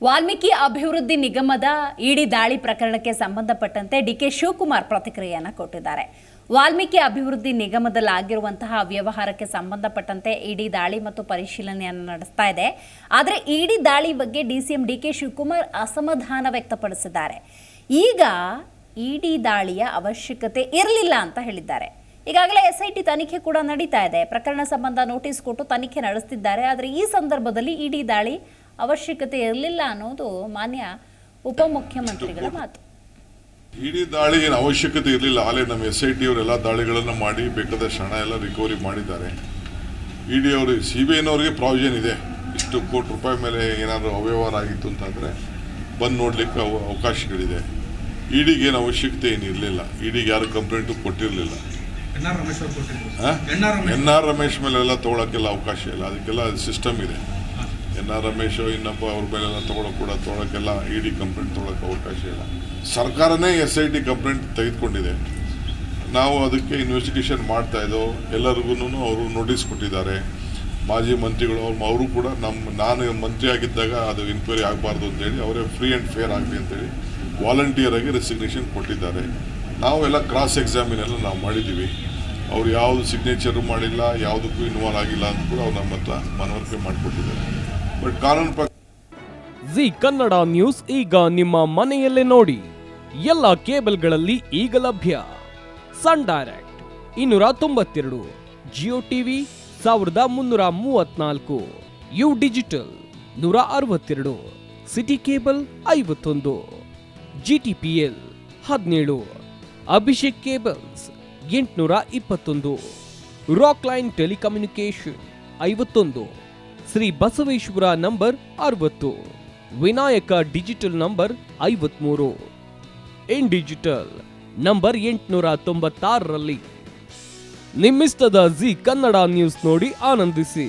ವಾಲ್ಮೀಕಿ ಅಭಿವೃದ್ಧಿ ನಿಗಮದ ಇಡಿ ದಾಳಿ ಪ್ರಕರಣಕ್ಕೆ ಸಂಬಂಧಪಟ್ಟಂತೆ ಡಿಕೆ ಶಿವಕುಮಾರ್ ಪ್ರತಿಕ್ರಿಯೆಯನ್ನು ಕೊಟ್ಟಿದ್ದಾರೆ. ವಾಲ್ಮೀಕಿ ಅಭಿವೃದ್ಧಿ ನಿಗಮದಲ್ಲಿ ಆಗಿರುವಂತಹ ವ್ಯವಹಾರಕ್ಕೆ ಸಂಬಂಧಪಟ್ಟಂತೆ ಇಡಿ ದಾಳಿ ಮತ್ತು ಪರಿಶೀಲನೆಯನ್ನು ನಡೆಸ್ತಾ ಇದೆ. ಆದರೆ ಇಡಿ ದಾಳಿ ಬಗ್ಗೆ ಡಿಸಿಎಂ ಡಿಕೆ ಶಿವಕುಮಾರ್ ಅಸಮಾಧಾನ ವ್ಯಕ್ತಪಡಿಸಿದ್ದಾರೆ. ಈಗ ಇಡಿ ದಾಳಿಯ ಅವಶ್ಯಕತೆ ಇರಲಿಲ್ಲ ಅಂತ ಹೇಳಿದ್ದಾರೆ. ಈಗಾಗಲೇ ಎಸ್ಐಟಿ ತನಿಖೆ ಕೂಡ ನಡೀತಾ ಇದೆ. ಪ್ರಕರಣ ಸಂಬಂಧ ನೋಟಿಸ್ ಕೊಟ್ಟು ತನಿಖೆ ನಡೆಸುತ್ತಿದ್ದಾರೆ. ಆದರೆ ಈ ಸಂದರ್ಭದಲ್ಲಿ ಇಡಿ ದಾಳಿ ಅವಶ್ಯಕತೆ ಇರಲಿಲ್ಲ ಅನ್ನೋದು ಮಾನ್ಯ ಉಪಮುಖ್ಯಮಂತ್ರಿಗಳ ಮಾತು. ಇಡಿ ದಾಳಿ ಏನು ಅವಶ್ಯಕತೆ ಇರಲಿಲ್ಲ. ಆಗಲೇ ನಮ್ಮ SIT ಅವರೆಲ್ಲ ದಾಳಿಗಳನ್ನು ಮಾಡಿ ಬೇಕಾದಷ್ಟು ಹಣ ಎಲ್ಲ ರಿಕವರಿ ಮಾಡಿದ್ದಾರೆ. ಇಡಿ ಅವರು CBIನವರಿಗೆ ಪ್ರಾವಿಷನ್ ಇದೆ. ಇಷ್ಟು ಕೋಟಿ ರೂಪಾಯಿ ಮೇಲೆ ಏನಾದರೂ ಅವ್ಯವಹಾರ ಆಗಿತ್ತು ಅಂತಂದರೆ ಬಂದು ನೋಡಲಿಕ್ಕೆ ಅವಕಾಶಗಳಿದೆ. ಇಡಿಗೆ ಏನು ಅವಶ್ಯಕತೆ ಏನು ಇರಲಿಲ್ಲ. ಇಡಿಗೆ ಯಾರು ಕಂಪ್ಲೇಂಟು ಕೊಟ್ಟಿರಲಿಲ್ಲ. NR ರಮೇಶ್ ಮೇಲೆಲ್ಲ ತೊಗೊಳಕ್ಕೆಲ್ಲ ಅವಕಾಶ ಇಲ್ಲ. ಅದಕ್ಕೆಲ್ಲ ಸಿಸ್ಟಮ್ ಇದೆ. NR ರಮೇಶ್ ಇನ್ನೊಬ್ಬ ಅವ್ರ ಮೇಲೆಲ್ಲ ತೊಗೊಳಕ್ಕೆಲ್ಲ ಇಡಿ ಕಂಪ್ಲೇಂಟ್ ತೊಗೊಳಕ್ಕೆ ಅವಕಾಶ ಇಲ್ಲ. ಸರ್ಕಾರನೇ SIT ಕಂಪ್ಲೇಂಟ್ ತೆಗೆದುಕೊಂಡಿದೆ. ನಾವು ಅದಕ್ಕೆ ಇನ್ವೆಸ್ಟಿಗೇಷನ್ ಮಾಡ್ತಾ ಇದ್ದೋ. ಎಲ್ಲರಿಗೂ ಅವರು ನೋಟಿಸ್ ಕೊಟ್ಟಿದ್ದಾರೆ. ಮಾಜಿ ಮಂತ್ರಿಗಳು ಅವರು ಕೂಡ ನಾನು ಮಂತ್ರಿ ಆಗಿದ್ದಾಗ ಅದು ಎನ್ಕ್ವೈರಿ ಆಗಬಾರ್ದು ಅಂತೇಳಿ ಅವರೇ ಫ್ರೀ ಆ್ಯಂಡ್ ಫೇರ್ ಆಗಲಿ ಅಂತೇಳಿ ವಾಲಂಟಿಯರ್ ಆಗಿ ರೆಸಿಗ್ನೇಷನ್ ಕೊಟ್ಟಿದ್ದಾರೆ. ನಾವು ಎಲ್ಲ ಕ್ರಾಸ್ ಎಕ್ಸಾಮಿನ್ ಎಲ್ಲ ನಾವು ಮಾಡಿದ್ದೀವಿ. ಅವ್ರು ಯಾವುದು ಸಿಗ್ನೇಚರು ಮಾಡಿಲ್ಲ, ಯಾವುದಕ್ಕೂ ಇನ್ವಾಲ್ವ್ ಆಗಿಲ್ಲ ಅಂತ ಕೂಡ ಅವ್ರು ನಮ್ಮ ಹತ್ರ ಮನವರಿಕೆ ಮಾಡಿಕೊಟ್ಟಿದ್ದಾರೆ. ಬಟ್ ಕಾನೂನು ಪ್ರಕಾರ ಜಿ ಕನ್ನಡ ನ್ಯೂಸ್ ಈಗ ನಿಮ್ಮ ಮನೆಯಲ್ಲೇ ನೋಡಿ. ಎಲ್ಲ ಕೇಬಲ್ಗಳಲ್ಲಿ ಈಗ ಲಭ್ಯ. ಸನ್ ಡೈರೆಕ್ಟ್ 292, ಜಿಯೋ ಟಿವಿ 1334, U Digital 162, City Cable 51, GTPL 17, Abhishek cables 821, Rock Line telecommunication 51, Shri Basaveshwara number 60, Vinayaka digital number 53, in digital number 896ರಲ್ಲಿ ನಿಮ್ಮಿಸ್ತದ ಜಿ ಕನ್ನಡ ನ್ಯೂಸ್ ನೋಡಿ ಆನಂದಿಸಿ.